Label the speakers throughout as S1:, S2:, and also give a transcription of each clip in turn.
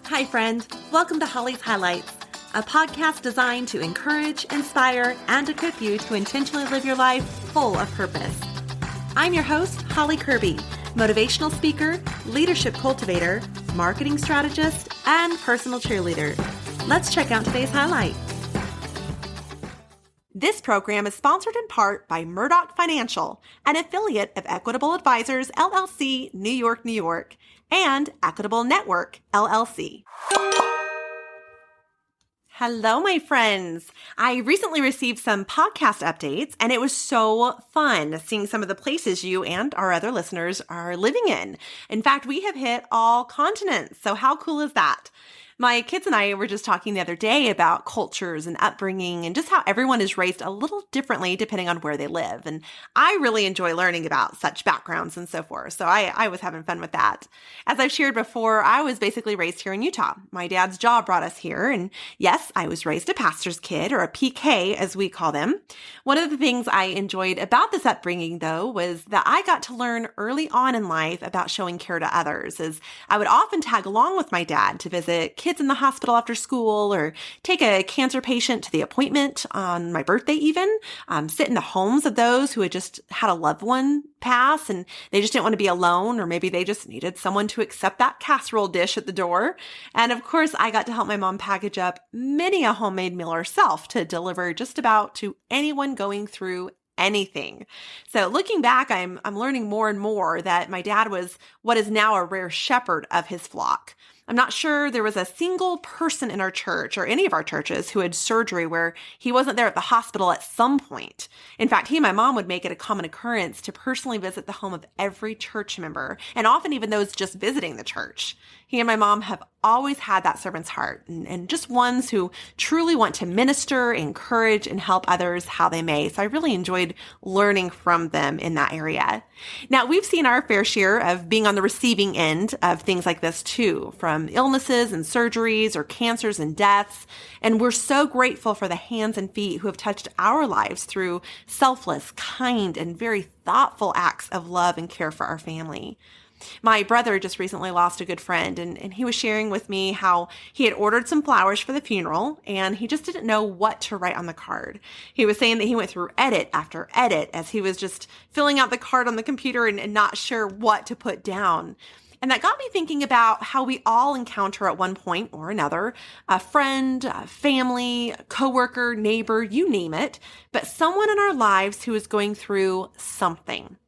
S1: Hi, friend. Welcome to Holly's Highlights, a podcast designed to encourage, inspire, and equip you to intentionally live your life full of purpose. I'm your host, Holly Kirby, motivational speaker, leadership cultivator, marketing strategist, and personal cheerleader. Let's check out today's highlight. This program is sponsored in part by Murdoch Financial, an affiliate of Equitable Advisors, LLC, New York, New York, and Equitable Network, LLC. Hello, my friends. I recently received some podcast updates, and it was so fun seeing some of the places you and our other listeners are living in. In fact, we have hit all continents, so how cool is that? My kids and I were just talking the other day about cultures and upbringing and just how everyone is raised a little differently depending on where they live. And I really enjoy learning about such backgrounds and so forth. So I was having fun with that. As I've shared before, I was basically raised here in Utah. My dad's job brought us here. And yes, I was raised a pastor's kid, or a PK as we call them. One of the things I enjoyed about this upbringing, though, was that I got to learn early on in life about showing care to others, as I would often tag along with my dad to visit kids in the hospital after school, or take a cancer patient to the appointment on my birthday even, sit in the homes of those who had just had a loved one pass and they just didn't want to be alone, or maybe they just needed someone to accept that casserole dish at the door. And of course, I got to help my mom package up many a homemade meal herself to deliver just about to anyone going through anything. So looking back, I'm learning more and more that my dad was what is now a rare shepherd of his flock. I'm not sure there was a single person in our church or any of our churches who had surgery where he wasn't there at the hospital at some point. In fact, he and my mom would make it a common occurrence to personally visit the home of every church member, and often even those just visiting the church. He and my mom have always had that servant's heart, and just ones who truly want to minister, encourage, and help others how they may. So I really enjoyed learning from them in that area. Now, we've seen our fair share of being on the receiving end of things like this too, from illnesses and surgeries or cancers and deaths. And we're so grateful for the hands and feet who have touched our lives through selfless, kind, and very thoughtful acts of love and care for our family. My brother just recently lost a good friend, and he was sharing with me how he had ordered some flowers for the funeral, and he just didn't know what to write on the card. He was saying that he went through edit after edit as he was just filling out the card on the computer and not sure what to put down. And that got me thinking about how we all encounter at one point or another a friend, a family, a coworker, neighbor, you name it, but someone in our lives who is going through something.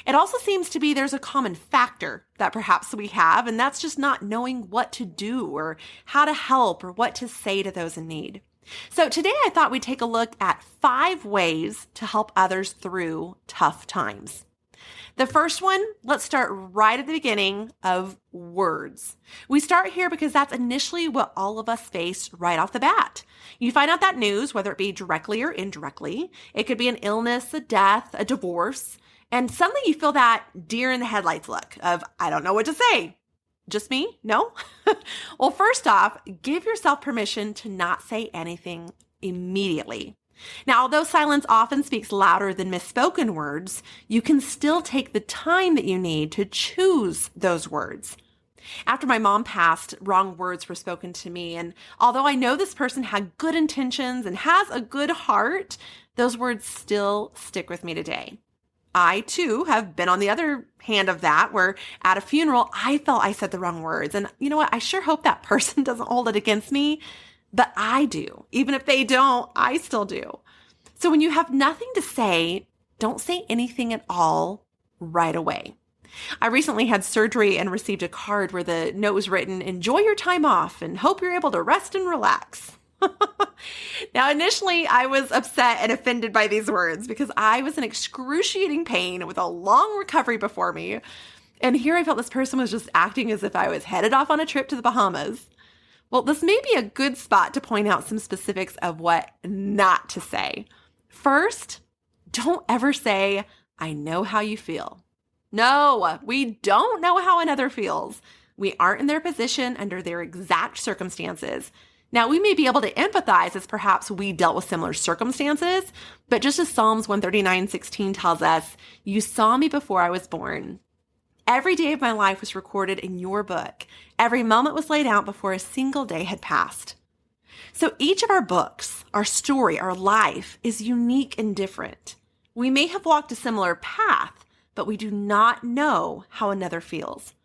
S1: It also seems to be there's a common factor that perhaps we have, and that's just not knowing what to do or how to help or what to say to those in need. So today I thought we'd take a look at 5 ways to help others through tough times. The first one, let's start right at the beginning of words. We start here because that's initially what all of us face right off the bat. You find out that news, whether it be directly or indirectly. It could be an illness, a death, a divorce. And suddenly you feel that deer in the headlights look of, I don't know what to say. Just me? No? Well, first off, give yourself permission to not say anything immediately. Now, although silence often speaks louder than misspoken words, you can still take the time that you need to choose those words. After my mom passed, wrong words were spoken to me, and although I know this person had good intentions and has a good heart, those words still stick with me today. I, too, have been on the other hand of that, where at a funeral, I felt I said the wrong words. And you know what? I sure hope that person doesn't hold it against me, but I do. Even if they don't, I still do. So when you have nothing to say, don't say anything at all right away. I recently had surgery and received a card where the note was written, "Enjoy your time off and hope you're able to rest and relax." Now, initially, I was upset and offended by these words because I was in excruciating pain with a long recovery before me. And here I felt this person was just acting as if I was headed off on a trip to the Bahamas. Well, this may be a good spot to point out some specifics of what not to say. First, don't ever say, "I know how you feel." No, we don't know how another feels. We aren't in their position under their exact circumstances. Now, we may be able to empathize as perhaps we dealt with similar circumstances, but just as Psalms 139:16 tells us, "You saw me before I was born. Every day of my life was recorded in your book. Every moment was laid out before a single day had passed. So each of our books, our story, our life is unique and different. We may have walked a similar path, but we do not know how another feels.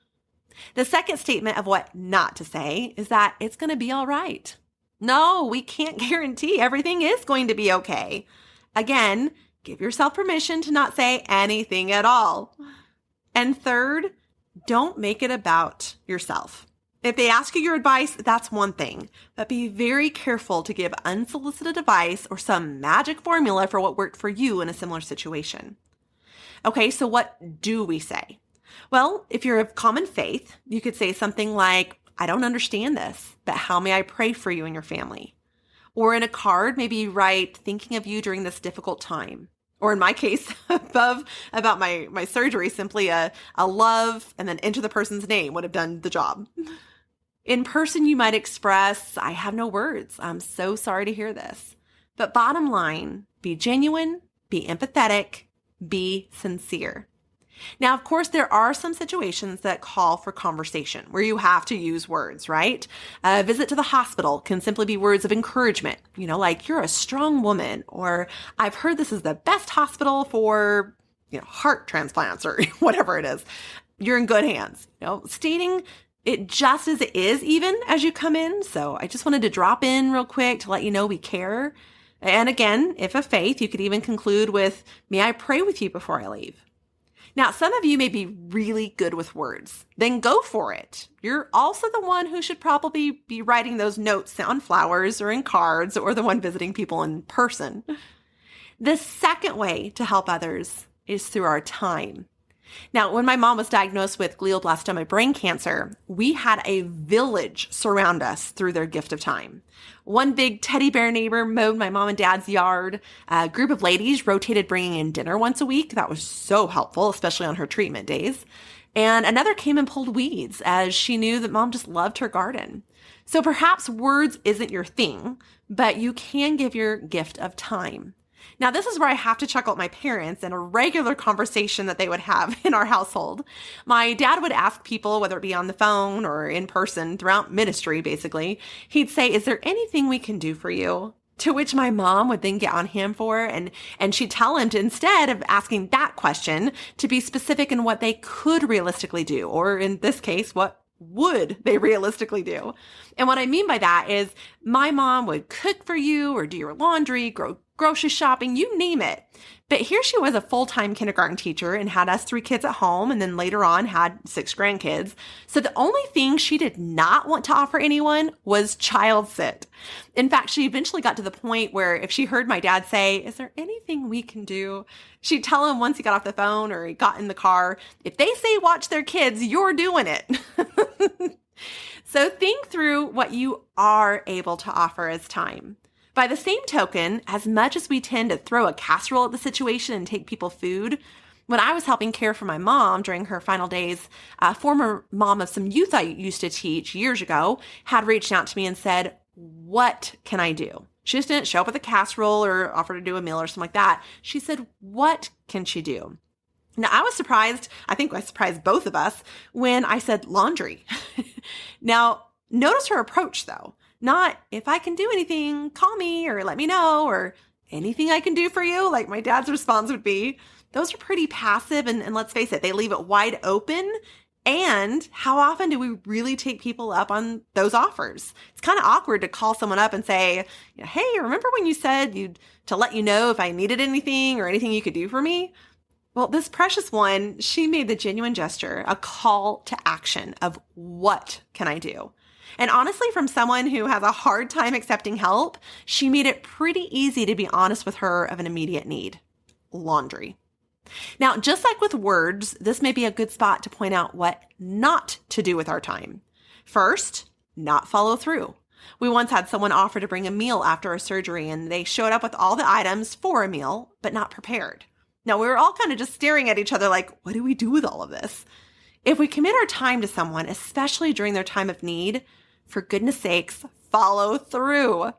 S1: The second statement of what not to say is that it's going to be all right. No, we can't guarantee everything is going to be okay. Again, give yourself permission to not say anything at all. And third, don't make it about yourself. If they ask you your advice, that's one thing, but be very careful to give unsolicited advice or some magic formula for what worked for you in a similar situation. Okay, so what do we say? Well, if you're of common faith, you could say something like, I don't understand this, but how may I pray for you and your family? Or in a card, maybe you write, thinking of you during this difficult time. Or in my case, above about my surgery, simply a love and then enter the person's name would have done the job. In person, you might express, I have no words. I'm so sorry to hear this. But bottom line, be genuine, be empathetic, be sincere. Now, of course, there are some situations that call for conversation where you have to use words, right? A visit to the hospital can simply be words of encouragement, like you're a strong woman, or I've heard this is the best hospital for, heart transplants or whatever it is. You're in good hands, stating it just as it is even as you come in. So I just wanted to drop in real quick to let you know we care. And again, if of faith, you could even conclude with, may I pray with you before I leave? Now, some of you may be really good with words. Then go for it. You're also the one who should probably be writing those notes on flowers or in cards, or the one visiting people in person. The second way to help others is through our time. Now, when my mom was diagnosed with glioblastoma brain cancer, we had a village surround us through their gift of time. One big teddy bear neighbor mowed my mom and dad's yard. A group of ladies rotated bringing in dinner once a week. That was so helpful, especially on her treatment days. And another came and pulled weeds as she knew that mom just loved her garden. So perhaps words isn't your thing, but you can give your gift of time. Now, this is where I have to chuckle at my parents and a regular conversation that they would have in our household. My dad would ask people, whether it be on the phone or in person throughout ministry, basically, he'd say, is there anything we can do for you? To which my mom would then get on him for, and she'd tell him to, instead of asking that question, to be specific in what they could realistically do, or in this case, what would they realistically do? And what I mean by that is my mom would cook for you or do your laundry, grocery shopping, you name it. But here she was, a full-time kindergarten teacher, and had us 3 kids at home, and then later on had 6 grandkids. So the only thing she did not want to offer anyone was child sit. In fact, she eventually got to the point where if she heard my dad say, is there anything we can do? She'd tell him once he got off the phone or he got in the car, if they say watch their kids, you're doing it. So think through what you are able to offer as time. By the same token, as much as we tend to throw a casserole at the situation and take people food, when I was helping care for my mom during her final days, a former mom of some youth I used to teach years ago had reached out to me and said, what can I do? She just didn't show up with a casserole or offer to do a meal or something like that. She said, what can she do? Now, I was surprised. I think I surprised both of us when I said laundry. Now, notice her approach, though. Not, if I can do anything, call me or let me know, or anything I can do for you, like my dad's response would be. Those are pretty passive, and let's face it, they leave it wide open. And how often do we really take people up on those offers? It's kind of awkward to call someone up and say, hey, remember when you said to let you know if I needed anything or anything you could do for me? Well, this precious one, she made the genuine gesture, a call to action of what can I do? And honestly, from someone who has a hard time accepting help, she made it pretty easy to be honest with her of an immediate need: laundry. Now, just like with words, this may be a good spot to point out what not to do with our time. First, not follow through. We once had someone offer to bring a meal after a surgery, and they showed up with all the items for a meal, but not prepared. Now, we were all kind of just staring at each other like, what do we do with all of this? If we commit our time to someone, especially during their time of need, for goodness sakes, follow through.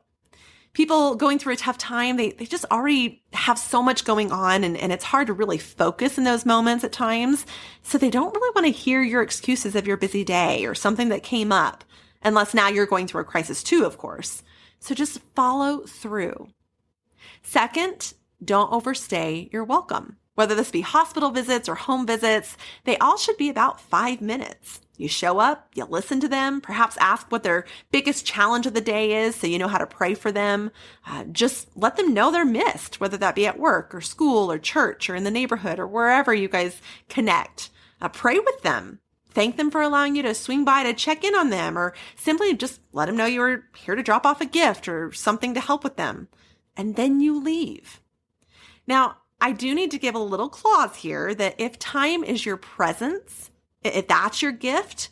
S1: People going through a tough time, they just already have so much going on, and it's hard to really focus in those moments at times. So they don't really want to hear your excuses of your busy day or something that came up, unless now you're going through a crisis too, of course. So just follow through. Second, don't overstay your welcome. Whether this be hospital visits or home visits, they all should be about 5 minutes. You show up, you listen to them, perhaps ask what their biggest challenge of the day is so you know how to pray for them. Just let them know they're missed, whether that be at work or school or church or in the neighborhood or wherever you guys connect. Pray with them. Thank them for allowing you to swing by to check in on them, or simply just let them know you were here to drop off a gift or something to help with them. And then you leave. Now, I do need to give a little clause here that if time is your presence, if that's your gift,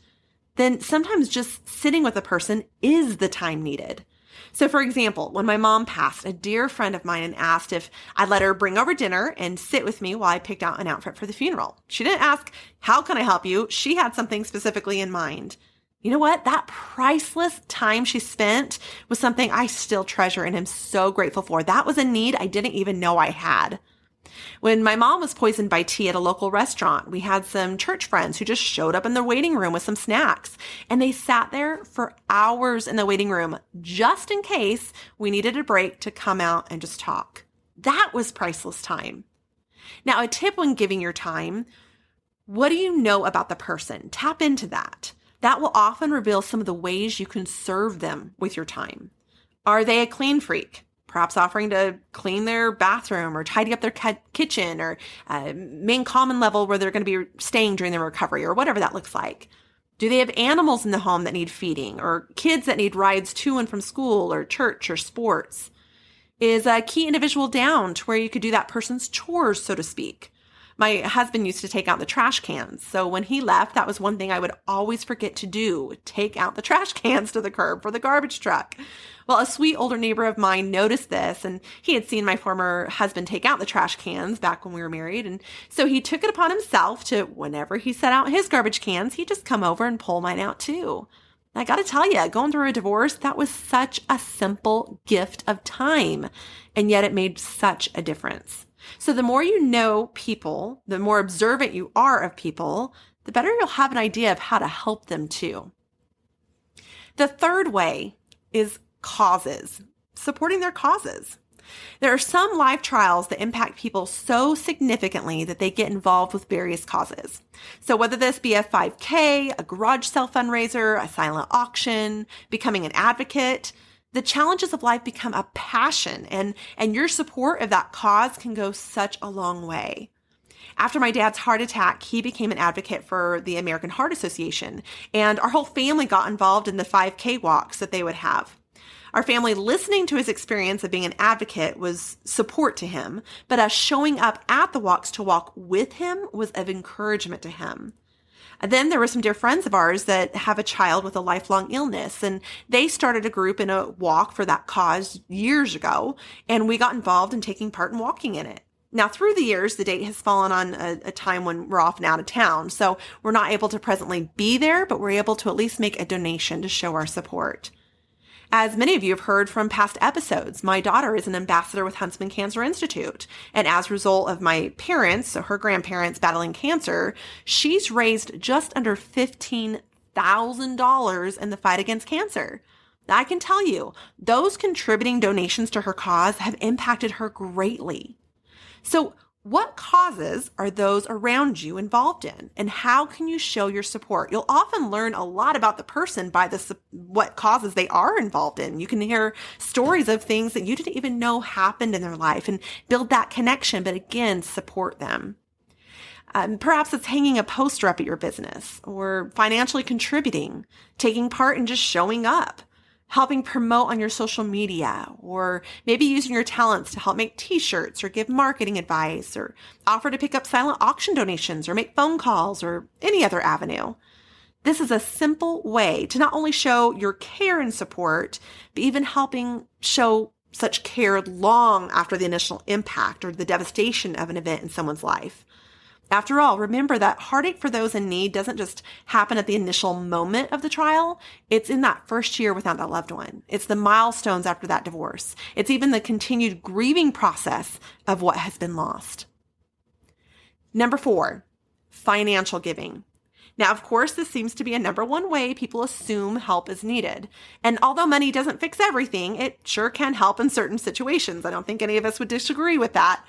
S1: then sometimes just sitting with a person is the time needed. So for example, when my mom passed, a dear friend of mine asked if I'd let her bring over dinner and sit with me while I picked out an outfit for the funeral. She didn't ask, how can I help you? She had something specifically in mind. You know what? That priceless time she spent was something I still treasure and am so grateful for. That was a need I didn't even know I had. When my mom was poisoned by tea at a local restaurant, we had some church friends who just showed up in the waiting room with some snacks, and they sat there for hours in the waiting room just in case we needed a break to come out and just talk. That was priceless time. Now, a tip when giving your time, what do you know about the person? Tap into that. That will often reveal some of the ways you can serve them with your time. Are they a clean freak? Perhaps offering to clean their bathroom or tidy up their kitchen, or main common level where they're going to be staying during their recovery, or whatever that looks like. Do they have animals in the home that need feeding, or kids that need rides to and from school or church or sports? Is a key individual down to where you could do that person's chores, so to speak? My husband used to take out the trash cans. So when he left, that was one thing I would always forget to do, take out the trash cans to the curb for the garbage truck. Well, a sweet older neighbor of mine noticed this, and he had seen my former husband take out the trash cans back when we were married. And so he took it upon himself to, whenever he set out his garbage cans, he'd just come over and pull mine out too. I got to tell you, going through a divorce, that was such a simple gift of time, and yet it made such a difference. So the more you know people, the more observant you are of people, the better you'll have an idea of how to help them too. The third way is causes, supporting their causes. There are some life trials that impact people so significantly that they get involved with various causes. So whether this be a 5K, a garage sale fundraiser, a silent auction, becoming an advocate, the challenges of life become a passion, and your support of that cause can go such a long way. After my dad's heart attack, he became an advocate for the American Heart Association, and our whole family got involved in the 5K walks that they would have. Our family listening to his experience of being an advocate was support to him, but us showing up at the walks to walk with him was of encouragement to him. And then there were some dear friends of ours that have a child with a lifelong illness, and they started a group in a walk for that cause years ago, and we got involved in taking part in walking in it. Now, through the years, the date has fallen on a time when we're often out of town, so we're not able to presently be there, but we're able to at least make a donation to show our support. As many of you have heard from past episodes, my daughter is an ambassador with Huntsman Cancer Institute. And as a result of my parents, so her grandparents battling cancer, she's raised just under $15,000 in the fight against cancer. I can tell you, those contributing donations to her cause have impacted her greatly. So what causes are those around you involved in, and how can you show your support? You'll often learn a lot about the person by what causes they are involved in. You can hear stories of things that you didn't even know happened in their life and build that connection, but again, support them. Perhaps it's hanging a poster up at your business, or financially contributing, taking part in just showing up, helping promote on your social media, or maybe using your talents to help make t-shirts or give marketing advice, or offer to pick up silent auction donations or make phone calls or any other avenue. This is a simple way to not only show your care and support, but even helping show such care long after the initial impact or the devastation of an event in someone's life. After all, remember that heartache for those in need doesn't just happen at the initial moment of the trial. It's in that first year without that loved one. It's the milestones after that divorce. It's even the continued grieving process of what has been lost. Number 4, financial giving. Now, of course, this seems to be a number one way people assume help is needed. And although money doesn't fix everything, it sure can help in certain situations. I don't think any of us would disagree with that.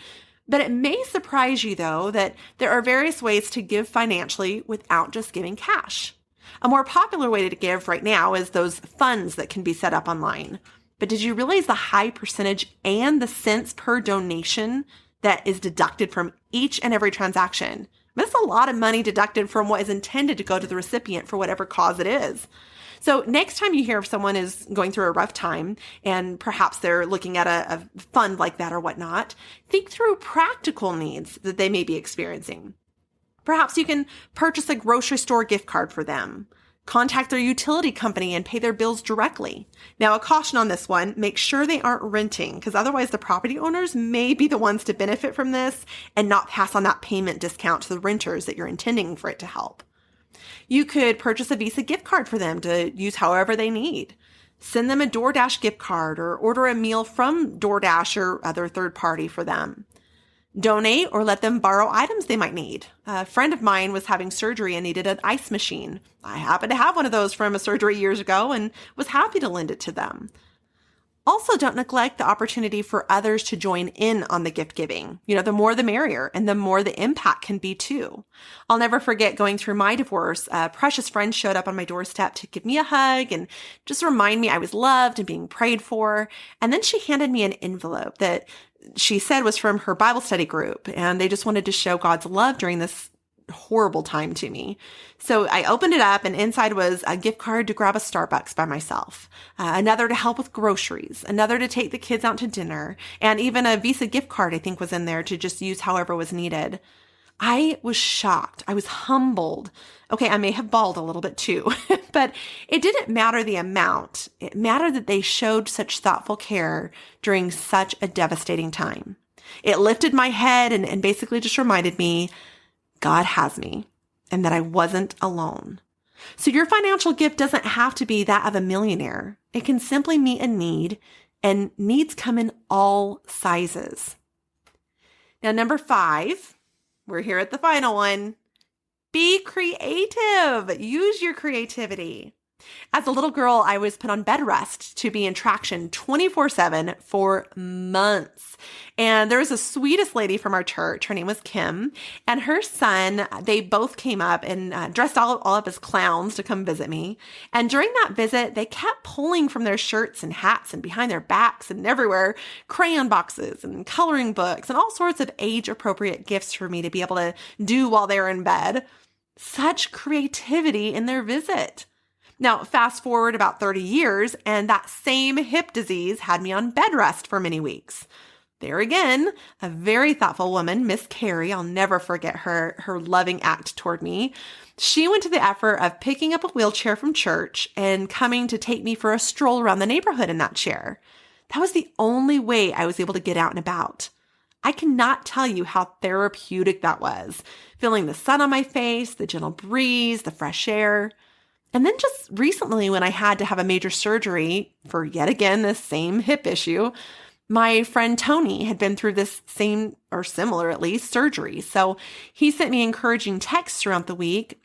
S1: But it may surprise you, though, that there are various ways to give financially without just giving cash. A more popular way to give right now is those funds that can be set up online. But did you realize the high percentage and the cents per donation that is deducted from each and every transaction? That's a lot of money deducted from what is intended to go to the recipient for whatever cause it is. So next time you hear if someone is going through a rough time and perhaps they're looking at a fund like that or whatnot, think through practical needs that they may be experiencing. Perhaps you can purchase a grocery store gift card for them. Contact their utility company and pay their bills directly. Now, a caution on this one, make sure they aren't renting, because otherwise the property owners may be the ones to benefit from this and not pass on that payment discount to the renters that you're intending for it to help. You could purchase a Visa gift card for them to use however they need. Send them a DoorDash gift card or order a meal from DoorDash or other third party for them. Donate or let them borrow items they might need. A friend of mine was having surgery and needed an ice machine. I happened to have one of those from a surgery years ago and was happy to lend it to them. Also, don't neglect the opportunity for others to join in on the gift giving. The more the merrier, and the more the impact can be too. I'll never forget going through my divorce. A precious friend showed up on my doorstep to give me a hug and just remind me I was loved and being prayed for. And then she handed me an envelope that she said was from her Bible study group, and they just wanted to show God's love during this horrible time to me. So I opened it up, and inside was a gift card to grab a Starbucks by myself, another to help with groceries, another to take the kids out to dinner, and even a Visa gift card I think was in there to just use however was needed. I was shocked. I was humbled. Okay, I may have bawled a little bit too, but it didn't matter the amount. It mattered that they showed such thoughtful care during such a devastating time. It lifted my head and basically just reminded me God has me and that I wasn't alone. So your financial gift doesn't have to be that of a millionaire. It can simply meet a need, and needs come in all sizes. Now, number 5, we're here at the final one. Be creative. Use your creativity. As a little girl, I was put on bed rest to be in traction 24/7 for months. And there was the sweetest lady from our church. Her name was Kim. And her son, they both came up and dressed all up as clowns to come visit me. And during that visit, they kept pulling from their shirts and hats and behind their backs and everywhere crayon boxes and coloring books and all sorts of age-appropriate gifts for me to be able to do while they were in bed. Such creativity in their visit. Now, fast forward about 30 years, and that same hip disease had me on bed rest for many weeks. There again, a very thoughtful woman, Miss Carrie, I'll never forget her loving act toward me. She went to the effort of picking up a wheelchair from church and coming to take me for a stroll around the neighborhood in that chair. That was the only way I was able to get out and about. I cannot tell you how therapeutic that was. Feeling the sun on my face, the gentle breeze, the fresh air. And then just recently when I had to have a major surgery for yet again this same hip issue, my friend Tony had been through this same or similar at least surgery. So he sent me encouraging texts throughout the week,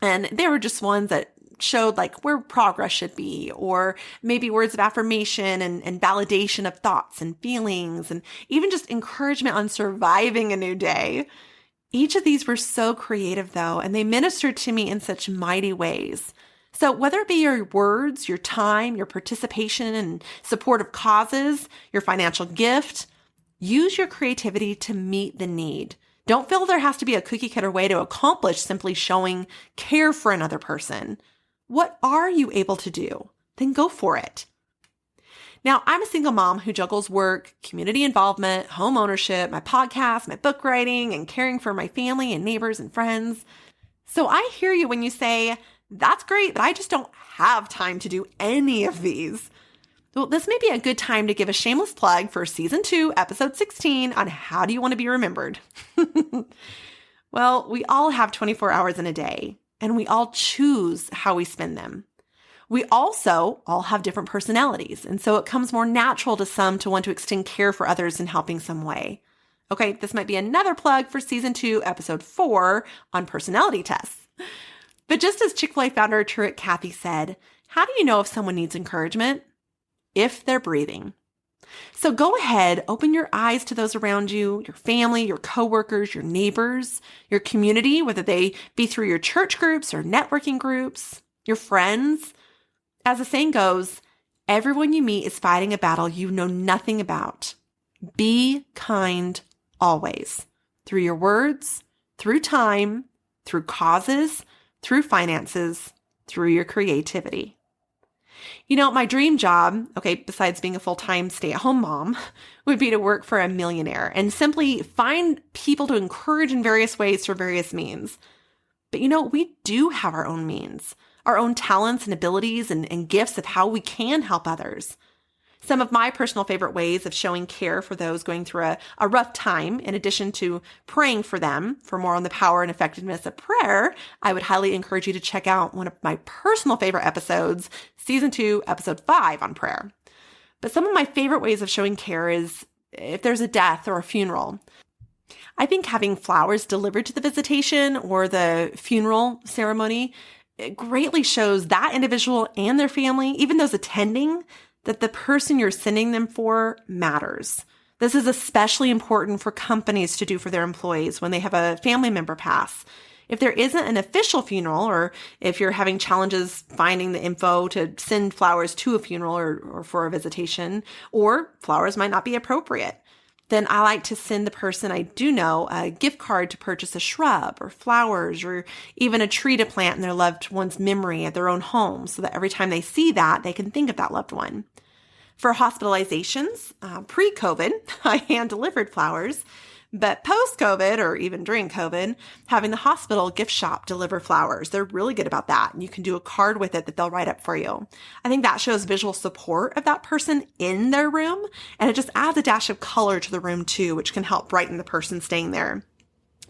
S1: and they were just ones that showed like where progress should be, or maybe words of affirmation and validation of thoughts and feelings, and even just encouragement on surviving a new day. Each of these were so creative though, and they ministered to me in such mighty ways. So whether it be your words, your time, your participation in supportive causes, your financial gift, use your creativity to meet the need. Don't feel there has to be a cookie cutter way to accomplish simply showing care for another person. What are you able to do? Then go for it. Now, I'm a single mom who juggles work, community involvement, home ownership, my podcast, my book writing, and caring for my family and neighbors and friends. So I hear you when you say, that's great, but I just don't have time to do any of these. Well, this may be a good time to give a shameless plug for Season 2, Episode 16 on how do you want to be remembered. Well, we all have 24 hours in a day, and we all choose how we spend them. We also all have different personalities, and so it comes more natural to some to want to extend care for others in helping some way. Okay, this might be another plug for season 2, episode 4 on personality tests. But just as Chick-fil-A founder Truett Cathy said, how do you know if someone needs encouragement? If they're breathing. So go ahead, open your eyes to those around you, your family, your coworkers, your neighbors, your community, whether they be through your church groups or networking groups, your friends. As the saying goes, everyone you meet is fighting a battle you know nothing about. Be kind always, through your words, through time, through causes, through finances, through your creativity. You know, my dream job, besides being a full-time stay-at-home mom, would be to work for a millionaire and simply find people to encourage in various ways for various means. But you know, we do have our own means, our own talents and abilities and gifts of how we can help others. Some of my personal favorite ways of showing care for those going through a rough time, in addition to praying for them, for more on the power and effectiveness of prayer, I would highly encourage you to check out one of my personal favorite episodes, season 2, episode 5 on prayer. But some of my favorite ways of showing care is if there's a death or a funeral. I think having flowers delivered to the visitation or the funeral ceremony, it greatly shows that individual and their family, even those attending, that the person you're sending them for matters. This is especially important for companies to do for their employees when they have a family member pass. If there isn't an official funeral, or if you're having challenges finding the info to send flowers to a funeral or for a visitation, or flowers might not be appropriate, then I like to send the person I do know a gift card to purchase a shrub or flowers or even a tree to plant in their loved one's memory at their own home so that every time they see that, they can think of that loved one. For hospitalizations, pre-COVID, I hand-delivered flowers, but post-COVID or even during COVID, having the hospital gift shop deliver flowers. They're really good about that. And you can do a card with it that they'll write up for you. I think that shows visual support of that person in their room. And it just adds a dash of color to the room too, which can help brighten the person staying there.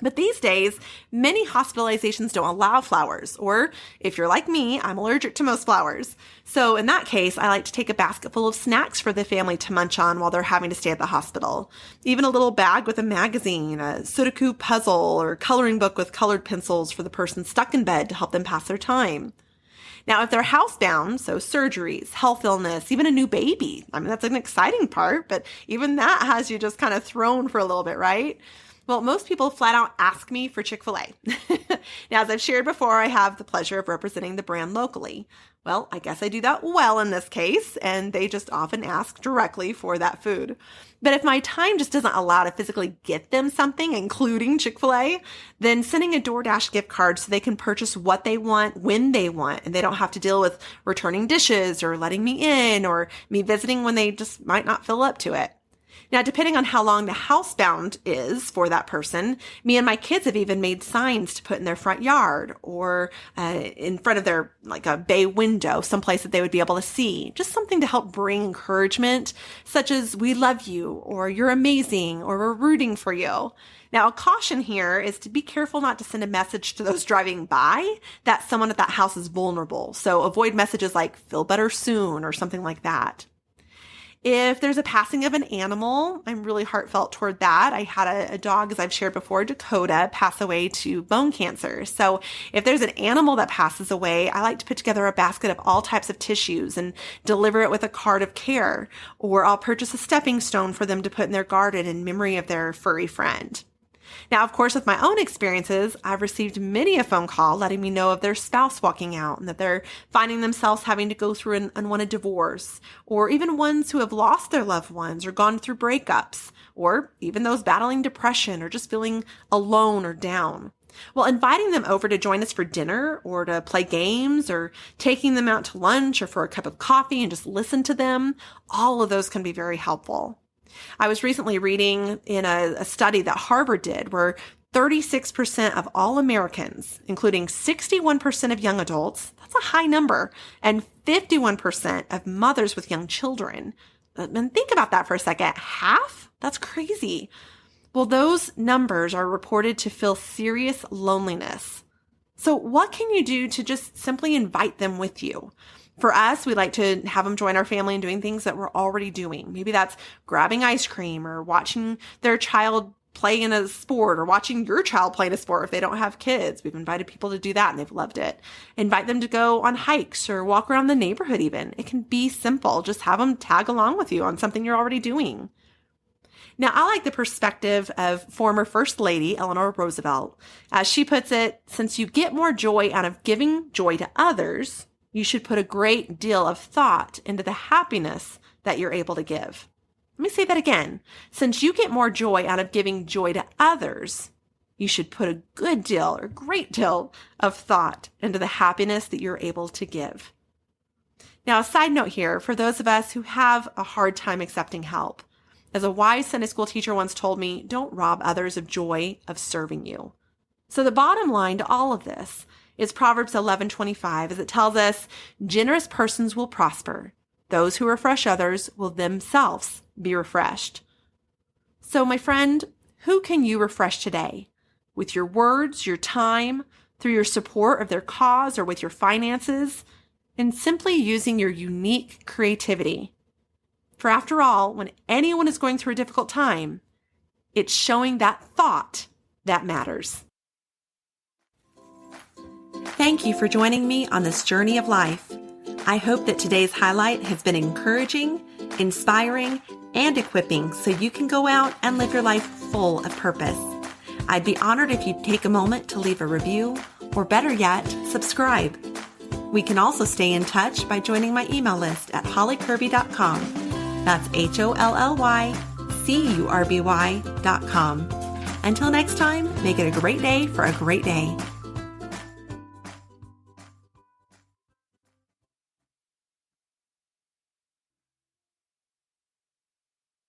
S1: But these days, many hospitalizations don't allow flowers, or if you're like me, I'm allergic to most flowers. So in that case, I like to take a basket full of snacks for the family to munch on while they're having to stay at the hospital. Even a little bag with a magazine, a Sudoku puzzle, or coloring book with colored pencils for the person stuck in bed to help them pass their time. Now, if they're housebound, so surgeries, health illness, even a new baby, that's an exciting part, but even that has you just kind of thrown for a little bit, right? Well, most people flat out ask me for Chick-fil-A. Now, as I've shared before, I have the pleasure of representing the brand locally. Well, I guess I do that well in this case, and they just often ask directly for that food. But if my time just doesn't allow to physically get them something, including Chick-fil-A, then sending a DoorDash gift card so they can purchase what they want when they want, and they don't have to deal with returning dishes or letting me in or me visiting when they just might not feel up to it. Now, depending on how long the housebound is for that person, me and my kids have even made signs to put in their front yard or in front of their, like a bay window, someplace that they would be able to see. Just something to help bring encouragement, such as "we love you" or "you're amazing" or "we're rooting for you." Now, a caution here is to be careful not to send a message to those driving by that someone at that house is vulnerable. So avoid messages like "feel better soon" or something like that. If there's a passing of an animal, I'm really heartfelt toward that. I had a dog, as I've shared before, Dakota, pass away to bone cancer. So if there's an animal that passes away, I like to put together a basket of all types of tissues and deliver it with a card of care. Or I'll purchase a stepping stone for them to put in their garden in memory of their furry friend. Now, of course, with my own experiences, I've received many a phone call letting me know of their spouse walking out and that they're finding themselves having to go through an unwanted divorce, or even ones who have lost their loved ones or gone through breakups, or even those battling depression or just feeling alone or down. Well, inviting them over to join us for dinner or to play games or taking them out to lunch or for a cup of coffee and just listen to them, all of those can be very helpful. I was recently reading in a study that Harvard did where 36% of all Americans, including 61% of young adults, that's a high number, and 51% of mothers with young children. And think about that for a second. Half? That's crazy. Well, those numbers are reported to feel serious loneliness. So what can you do to just simply invite them with you? For us, we like to have them join our family in doing things that we're already doing. Maybe that's grabbing ice cream or watching their child play in a sport or watching your child play in a sport if they don't have kids. We've invited people to do that and they've loved it. Invite them to go on hikes or walk around the neighborhood even. It can be simple. Just have them tag along with you on something you're already doing. Now, I like the perspective of former First Lady Eleanor Roosevelt. As she puts it, since you get more joy out of giving joy to others, you should put a great deal of thought into the happiness that you're able to give. Let me say that again. Since you get more joy out of giving joy to others, you should put a good deal or great deal of thought into the happiness that you're able to give. Now, a side note here, for those of us who have a hard time accepting help, as a wise Sunday school teacher once told me, don't rob others of joy of serving you. So the bottom line to all of this is Proverbs 11:25, as it tells us, generous persons will prosper. Those who refresh others will themselves be refreshed. So my friend, who can you refresh today? With your words, your time, through your support of their cause, or with your finances, and simply using your unique creativity. For after all, when anyone is going through a difficult time, it's showing that thought that matters. Thank you for joining me on this journey of life. I hope that today's highlight has been encouraging, inspiring, and equipping so you can go out and live your life full of purpose. I'd be honored if you'd take a moment to leave a review, or better yet, subscribe. We can also stay in touch by joining my email list at hollycurby.com. That's HOLLYCURBY.com. Until next time, make it a great day for a great day.